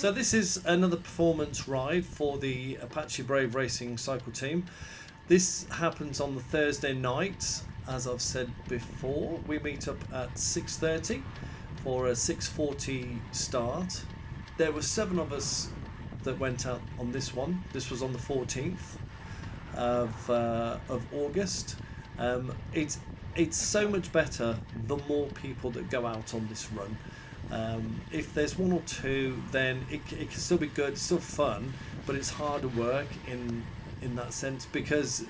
So this is another performance ride for the Apache Brave Racing cycle team. This happens on the Thursday night. As I've said before, we meet up at 6:30 for a 6:40 start. There were 7 of us that went out on this one. This was on the 14th of August. It's so much better the more people that go out on this run. If there's 1 or 2, then it can still be good, still fun, but it's harder work in that sense, because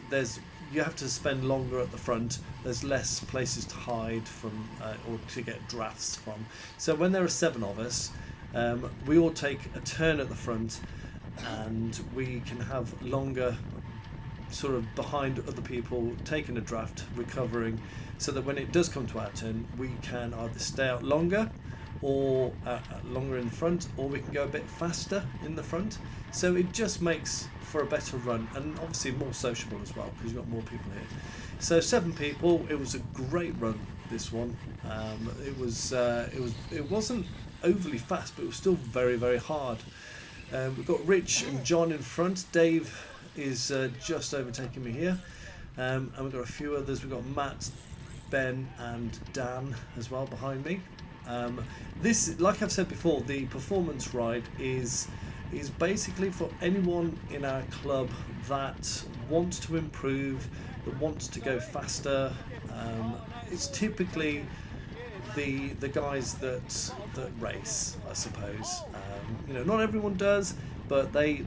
you have to spend longer at the front. There's less places to hide from or to get drafts from. So when there are 7 of us, we all take a turn at the front, and we can have longer sort of behind other people, taking a draft, recovering, so that when it does come to our turn, we can either stay out longer or longer in the front, or we can go a bit faster in the front. So it just makes for a better run, and obviously more sociable as well, because you've got more people here. So 7 people. It was a great run, this one. It wasn't overly fast, but it was still very, very hard. We've got Rich and John in front. Dave is just overtaking me here, and we've got a few others. We've got Matt, Ben and Dan as well behind me. This, like I've said before, the performance ride is basically for anyone in our club that wants to improve, that wants to go faster. It's typically the guys that race, I suppose. Not everyone does, but they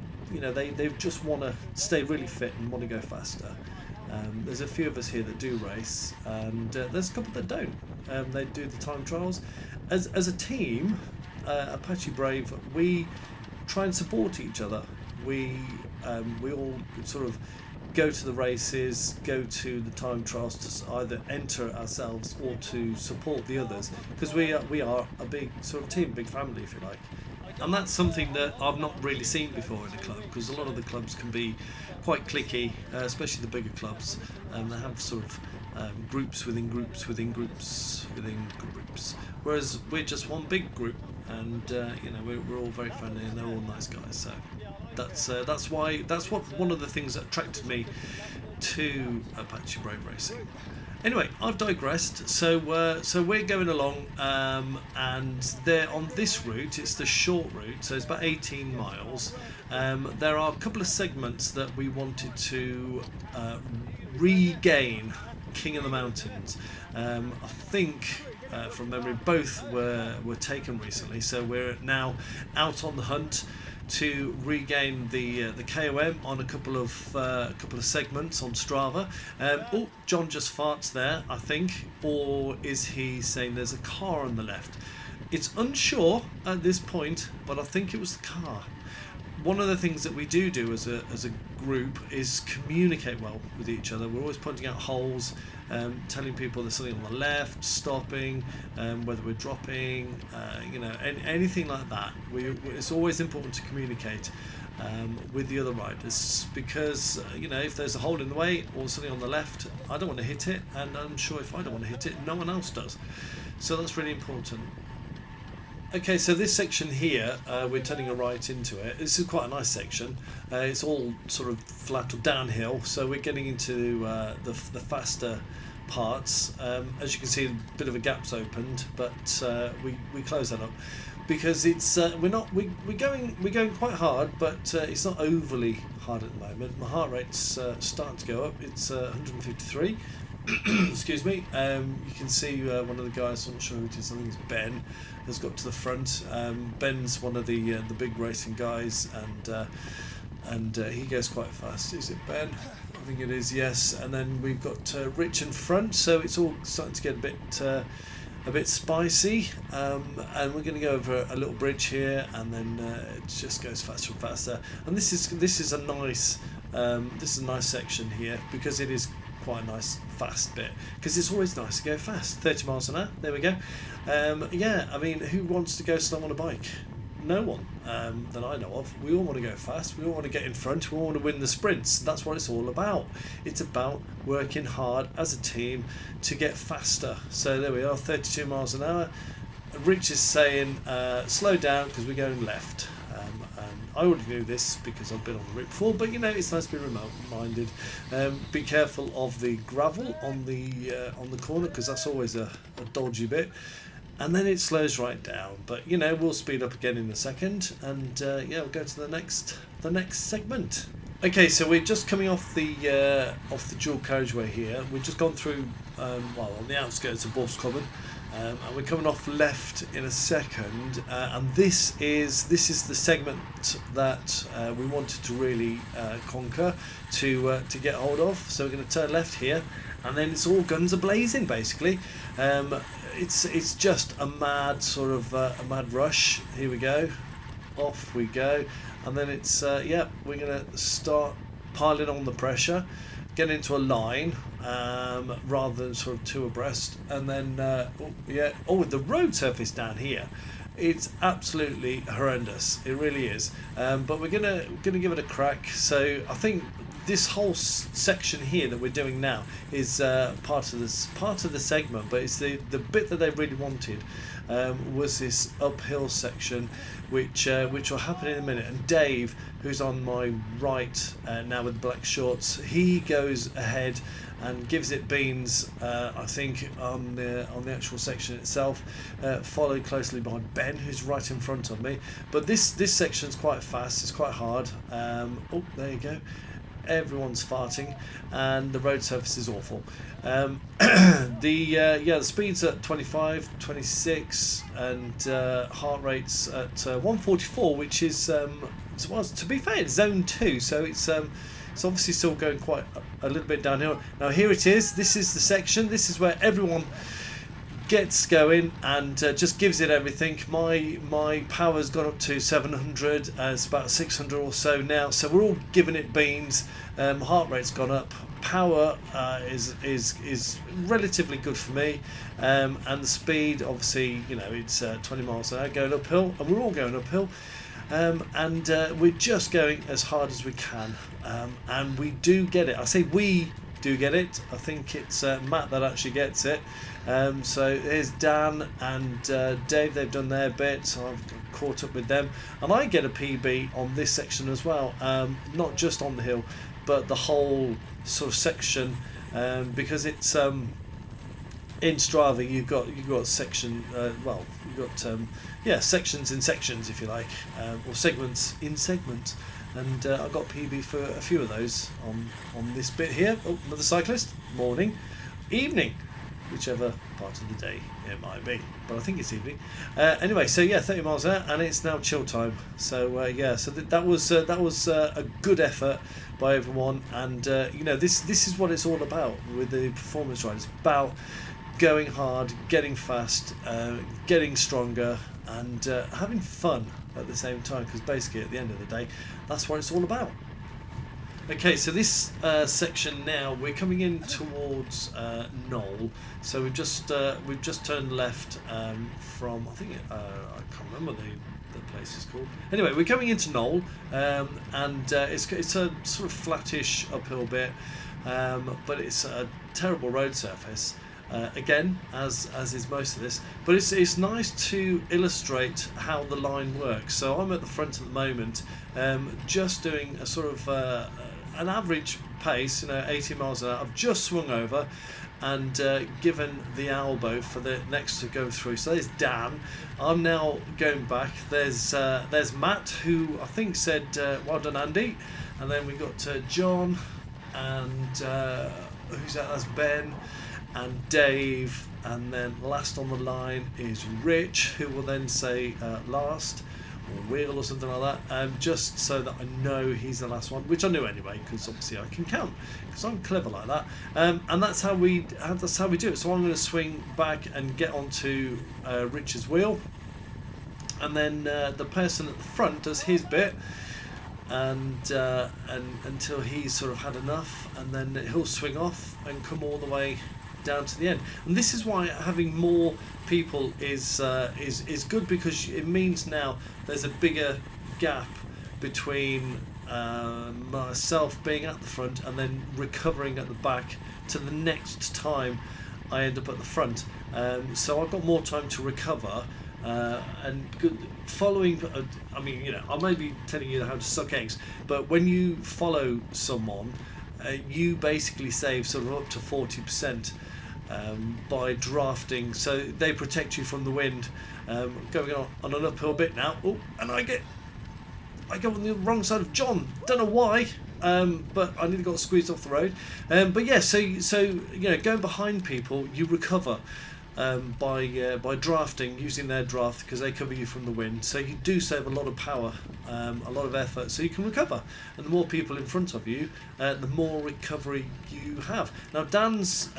just want to stay really fit and want to go faster. There's a few of us here that do race, and there's a couple that don't. They do the time trials. As a team, Apache Brave, we try and support each other. We all sort of go to the races, go to the time trials to either enter ourselves or to support the others, because we are a big sort of team, big family, if you like. And that's something that I've not really seen before in a club, because a lot of the clubs can be quite cliquey, especially the bigger clubs. They have sort of groups within groups within groups within groups, whereas we're just one big group, and we're all very friendly, and they're all nice guys. So that's one of the things that attracted me to Apache Brave Racing. Anyway, I've digressed. So we're going along, and there on this route, it's the short route, so it's about 18 miles. There are a couple of segments that we wanted to regain King of the Mountains. I think from memory, both were taken recently, so we're now out on the hunt to regain the KOM on a couple of segments on Strava. John just farts there, I think, or is he saying there's a car on the left? It's unsure at this point, but I think it was the car. One of the things that we do as a group is communicate well with each other. We're always pointing out holes, telling people there's something on the left, stopping, whether we're dropping, anything like that. It's always important to communicate with the other riders, because if there's a hole in the way or something on the left, I don't want to hit it, and I'm sure if I don't want to hit it, no one else does. So that's really important. Okay, so this section here, we're turning a right into it. This is quite a nice section. It's all sort of flat or downhill, so we're getting into the faster parts. As you can see, a bit of a gap's opened, but we close that up because it's we're going quite hard, but it's not overly hard at the moment. My heart rate's starting to go up. It's 153. Excuse me. You can see one of the guys, I'm not sure who it is, I think it's Ben, has got to the front. Ben's one of the big racing guys, and he goes quite fast. Is it Ben? I think it is, yes. And then we've got Rich in front, so it's all starting to get a bit spicy, and we're going to go over a little bridge here, and then it just goes faster and faster. And this is a nice section here, because it is quite a nice fast bit, because it's always nice to go fast. 30 miles an hour, there we go. I mean, who wants to go slow on a bike? No one that I know of. We all want to go fast, we all want to get in front, we all want to win the sprints. That's what it's all about. It's about working hard as a team to get faster. So there we are, 32 miles an hour. Rich is saying slow down because we're going left. And I already knew this because I've been on the route before, but you know, it's nice to be reminded. Be careful of the gravel on the corner, because that's always a dodgy bit. And then it slows right down, but you know, we'll speed up again in a second, and yeah, we'll go to the next segment. Okay, so we're just coming off the dual carriageway here. We've just gone through well, on the outskirts of Bourse Common, and we're coming off left in a second, and this is the segment that we wanted to really conquer, to get hold of. So we're going to turn left here, and then it's all guns a blazing basically. It's just a mad sort of a mad rush. Here we go, off we go, and then it's yeah, we're gonna start piling on the pressure, get into a line rather than sort of two abreast, and then the road surface down here, it's absolutely horrendous. It really is. But we're gonna give it a crack. So I think this whole section here that we're doing now is part of the segment, but it's the bit that they really wanted was this uphill section, which will happen in a minute. And Dave, who's on my right now with black shorts, he goes ahead and gives it beans. I think on the actual section itself, followed closely by Ben, who's right in front of me. But this section's quite fast. It's quite hard. Oh, there you go. Everyone's farting, and the road surface is awful. The speed's at 25, 26, and heart rate's at 144, which is to be fair, it's zone 2, so it's obviously still going quite a little bit downhill. Now here it is. This is the section. This is where everyone gets going and just gives it everything. My power's gone up to 700. It's about 600 or so now, so we're all giving it beans. Heart rate's gone up. Power is relatively good for me, and the speed, obviously, you know, it's 20 miles an hour going uphill, and we're all going uphill. And we're just going as hard as we can, and we do get it. I say we do get it. I think it's Matt that actually gets it. So here's Dan and Dave. They've done their bit, so I've caught up with them, and I get a PB on this section as well. Not just on the hill, but the whole sort of section, because it's in Strava you've got section. You've got sections in sections, if you like, or segments in segments. And I got PB for a few of those on this bit here. Oh, another cyclist. Morning, evening, whichever part of the day it might be, but I think it's evening. Anyway, so yeah, 30 miles an hour, and it's now chill time. So yeah, so that was a good effort by everyone, and you know, this is what it's all about with the performance ride. It's about going hard, getting fast, getting stronger, and having fun at the same time, because basically at the end of the day, that's what it's all about. Okay, so this section now, we're coming in towards Knoll. So we've just turned left from, I think I can't remember the place is called. Anyway, we're coming into Knoll, and it's a sort of flattish uphill bit, but it's a terrible road surface. Again, as is most of this, but it's nice to illustrate how the line works. So I'm at the front at the moment, just doing a sort of an average pace, you know, 80 miles an hour. I've just swung over and given the elbow for the next to go through. So there's Dan. I'm now going back. There's Matt, who I think said well done, Andy, and then we've got John, and who's that? That's Ben and Dave, and then last on the line is Rich, who will then say last, or wheel or something like that, just so that I know he's the last one, which I knew anyway, because obviously I can count, because I'm clever like that, and that's how we do it. So I'm going to swing back and get onto Rich's wheel, and then the person at the front does his bit, and until he's sort of had enough, and then he'll swing off and come all the way down to the end. And this is why having more people is good, because it means now there's a bigger gap between myself being at the front and then recovering at the back to the next time I end up at the front. So I've got more time to recover, And following, I mean, you know, I may be telling you how to suck eggs, but when you follow someone, you basically save sort of up to 40% by drafting, so they protect you from the wind. Going on an uphill bit now, and I go on the wrong side of John. Don't know why, but I nearly got squeezed off the road. But yeah, so you know, going behind people, you recover by drafting, using their draft, because they cover you from the wind. So you do save a lot of power, a lot of effort, so you can recover. And the more people in front of you, the more recovery you have. Now Dan's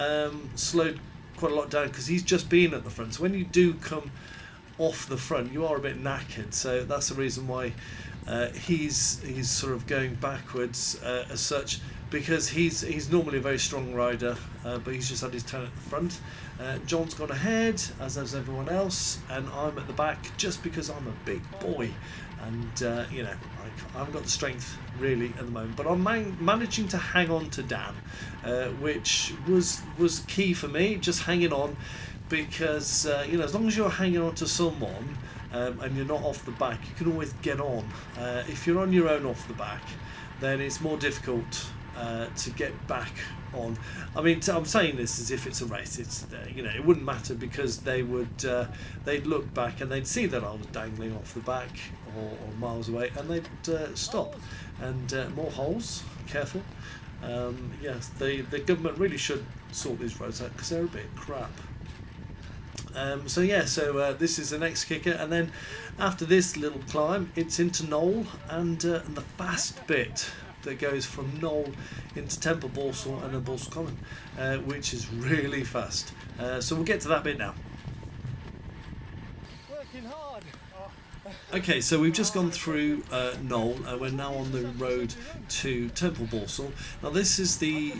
slowed quite a lot down because he's just been at the front. So when you do come off the front, you are a bit knackered. So that's the reason why he's sort of going backwards as such, because he's normally a very strong rider, but he's just had his turn at the front. John's gone ahead, as has everyone else, and I'm at the back just because I'm a big boy, and you know, I haven't got the strength really at the moment, but I'm managing to hang on to Dan, which was key for me, just hanging on, because you know, as long as you're hanging on to someone and you're not off the back, you can always get on. If you're on your own off the back, then it's more difficult to get back on. I mean, I'm saying this as if it's a race. It's you know, it wouldn't matter, because they would they'd look back and they'd see that I was dangling off the back or miles away, and they'd stop. And more holes. Careful. Yes, the government really should sort these roads out, because they're a bit crap. So yeah, so this is the next kicker, and then after this little climb, it's into Knoll, and the fast bit that goes from Knoll into Temple Borsal and then Borsal Common, which is really fast. So we'll get to that bit now. Working hard. Okay, so we've just gone through Knoll, and we're now on the road to Temple Borsal. Now this is the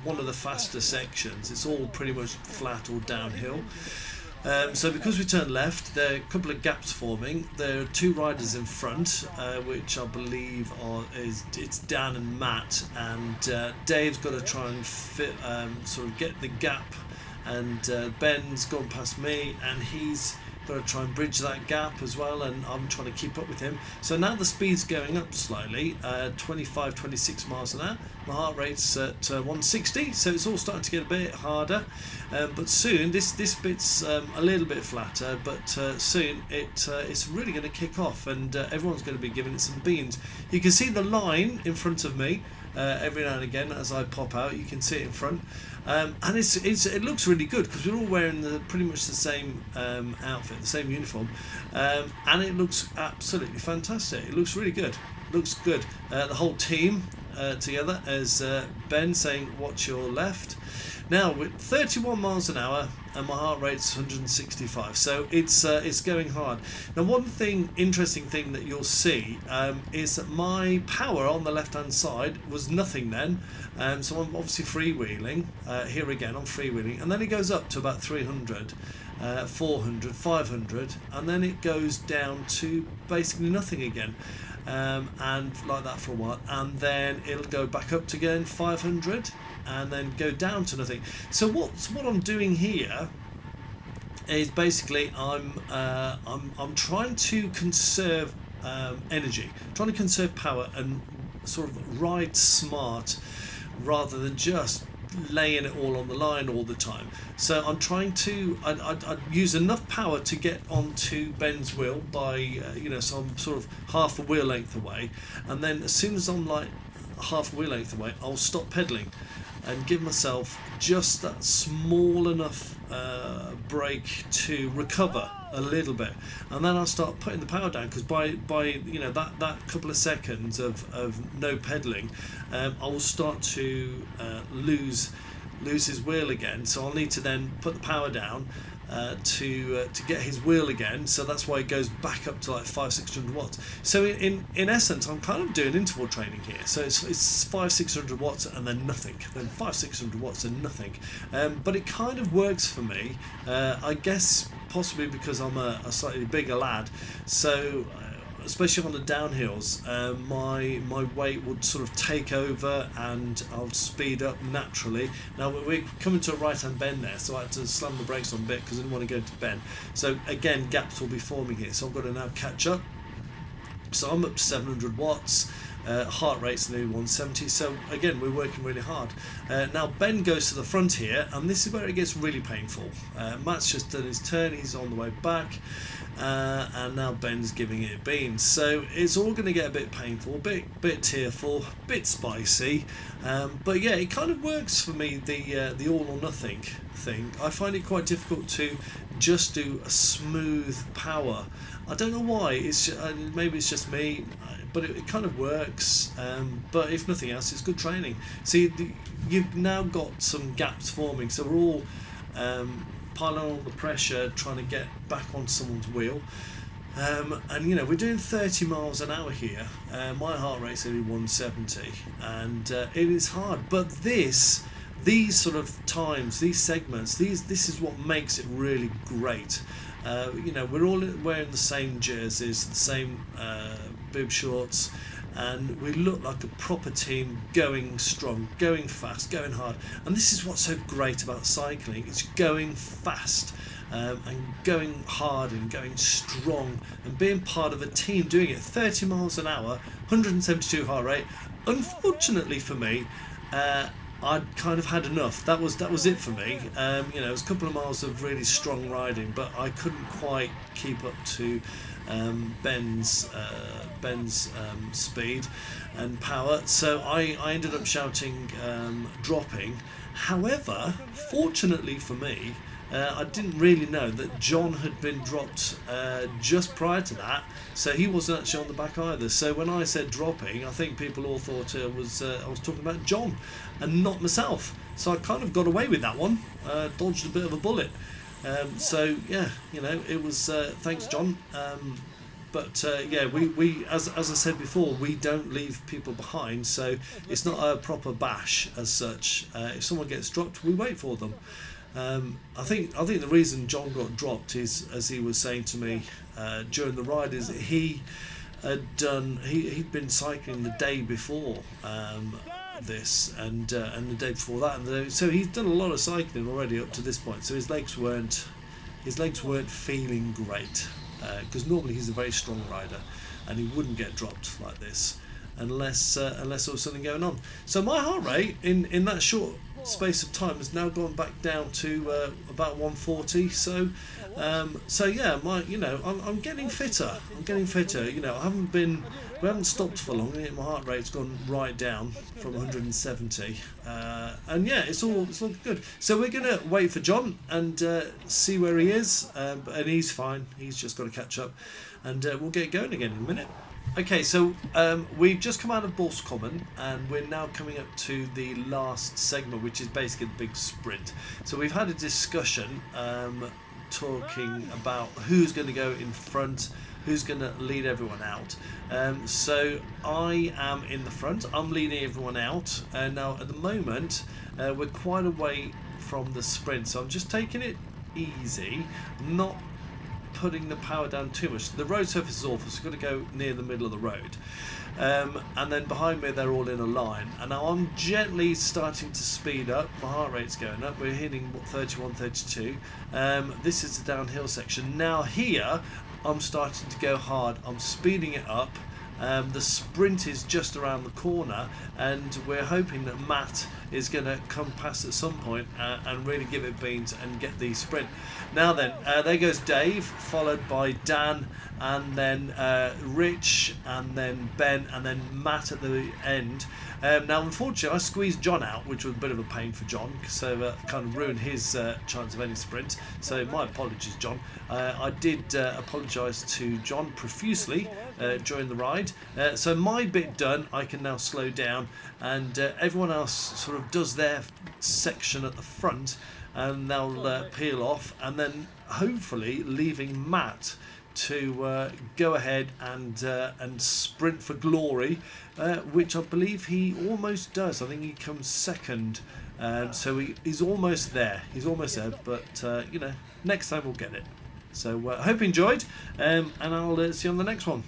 one of the faster sections. It's all pretty much flat or downhill. So because we turned left, there are a couple of gaps forming. There are two riders in front, which I believe it's Dan and Matt, and Dave's got to try and sort of get the gap, and Ben's gone past me, and he's got to try and bridge that gap as well, and I'm trying to keep up with him. So now the speed's going up slightly, 25-26 miles an hour. My heart rate's at 160, so it's all starting to get a bit harder. But soon, this bit's a little bit flatter, but soon it's really going to kick off, and everyone's going to be giving it some beans. You can see the line in front of me every now and again as I pop out. You can see it in front. And it looks really good, because we're all wearing pretty much the same outfit, the same uniform, and it looks absolutely fantastic. It looks really good. Looks good. The whole team together, as Ben saying, "Watch your left." Now with 31 miles an hour, and my heart rate's 165, so it's going hard. Now one interesting thing that you'll see is that my power on the left hand side was nothing then, so I'm obviously freewheeling. Here again I'm freewheeling, and then it goes up to about 300, 400, 500, and then it goes down to basically nothing again, and like that for a while, and then it'll go back up to again 500, and then go down to nothing. So what I'm doing here is basically I'm trying to conserve energy, trying to conserve power, and sort of ride smart rather than just laying it all on the line all the time. So I'm trying to I'd use enough power to get onto Ben's wheel by you know, so I'm sort of half a wheel length away, and then as soon as I'm like half a wheel length away, I'll stop pedaling and give myself just that small enough break to recover a little bit, and then I'll start putting the power down, because by you know, that couple of seconds of no pedaling, I will start to lose his wheel again. So I'll need to then put the power down to get his wheel again. So that's why it goes back up to like 500-600 watts. So in essence, I'm kind of doing interval training here. So it's 500-600 watts and then nothing, then 500-600 watts and nothing. But it kind of works for me. I guess possibly because I'm a slightly bigger lad. So especially on the downhills, my weight would sort of take over and I'll speed up naturally. Now we're coming to a right hand bend there, so I had to slam the brakes on a bit because I didn't want to go into bend. So again, gaps will be forming here, so I've got to now catch up. So I'm up to 700 watts. Heart rate's nearly 170, so again we're working really hard. Now Ben goes to the front here, and this is where it gets really painful. Matt's just done his turn, he's on the way back, and now Ben's giving it beans. So it's all going to get a bit painful, bit tearful, bit spicy, but yeah, it kind of works for me, the all or nothing thing. I find it quite difficult to just do a smooth power. I don't know why, maybe it's just me, but it kind of works. But if nothing else, it's good training. See, you've now got some gaps forming, so we're all piling on the pressure, trying to get back on someone's wheel. And you know, we're doing 30 miles an hour here. My heart rate's only 170, and it is hard. But these sort of times, these segments, this is what makes it really great. You know, we're all wearing the same jerseys, the same bib shorts, and we look like a proper team, going strong, going fast, going hard. And this is what's so great about cycling, it's going fast, and going hard and going strong and being part of a team doing it. 30 miles an hour, 172 heart rate. Unfortunately for me, I'd kind of had enough. That was it for me. You know, it was a couple of miles of really strong riding, but I couldn't quite keep up to Ben's speed and power. So I ended up shouting, dropping. However, fortunately for me, I didn't really know that John had been dropped just prior to that, so he wasn't actually on the back either. So when I said dropping, I think people all thought I was talking about John and not myself. So I kind of got away with that one, dodged a bit of a bullet. So yeah, you know, it was thanks John. But yeah, we as I said before, we don't leave people behind, so it's not a proper bash as such. If someone gets dropped, we wait for them. I think the reason John got dropped is, as he was saying to me during the ride, is that he'd been cycling the day before this and the day before that, and so he'd done a lot of cycling already up to this point. So his legs weren't feeling great, because normally he's a very strong rider, and he wouldn't get dropped like this unless there was something going on. So my heart rate in that short space of time has now gone back down to about 140. So yeah, I'm getting fitter. You know, we haven't stopped for long. My heart rate's gone right down from 170, and yeah, it's all good. So we're gonna wait for John and see where he is, and he's fine. He's just got to catch up, and we'll get going again in a minute. Okay, so we've just come out of Bourse Common, and we're now coming up to the last segment, which is basically the big sprint. So we've had a discussion talking about who's going to go in front, who's going to lead everyone out. So I am in the front, I'm leading everyone out. Now at the moment, we're quite away from the sprint, so I'm just taking it easy, not putting the power down too much. The road surface is awful, so you've got to go near the middle of the road. And then behind me they're all in a line, and now I'm gently starting to speed up. My heart rate's going up, we're hitting 31, 32. This is the downhill section. Now here I'm starting to go hard, I'm speeding it up. The sprint is just around the corner, and we're hoping that Matt is going to come past at some point and really give it beans and get the sprint. Now then, there goes Dave, followed by Dan, and then Rich, and then Ben, and then Matt at the end. Now unfortunately I squeezed John out, which was a bit of a pain for John, so kind of ruined his chance of any sprint, so my apologies John. I did apologise to John profusely during the ride. So my bit done, I can now slow down, and everyone else sort of does their section at the front, and they'll peel off, and then hopefully leaving Matt to go ahead and sprint for glory, which I believe he almost does. I think he comes second, so he's almost there. But you know, next time we'll get it. So I hope you enjoyed, and I'll see you on the next one.